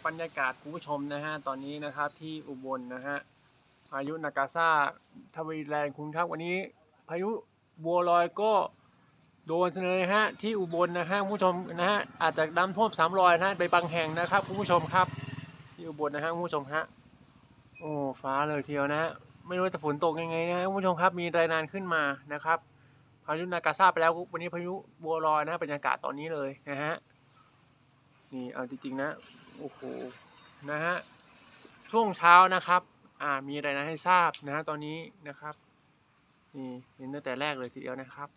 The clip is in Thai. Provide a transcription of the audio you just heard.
บรรยากาศคุณผู้ชมนะฮะตอนนี้นะครับที่อุบลนะฮะพายุนากาซ่าทวีแรงคุณครับวันนี้พายุบัวลอยก็โดนเลยฮะที่อุบลนะฮะคุณผู้ชมนะฮะอาจจะน้ำท่วม300นะไปบางแห่งนะครับคุณผู้ชมครับที่อุบลนะฮะคุณผู้ชมฮะโอ้ฟ้าเลยทีเดียวนะฮะไม่รู้จะฝนตกยังไงนะฮะคุณผู้ชมครับมีรายงานขึ้นมานะครับพายุนากาซ่าไปแล้ววันนี้พายุบัวลอยนะบรรยากาศตอนนี้เลยนะฮะ นี่เอาจริงๆนะโอ้โหนะฮะช่วงเช้านะครับมีอะไรนะให้ทราบนะฮะตอนนี้นะครับนี่เห็นตั้งแต่แรกเลยทีเดียวนะครับ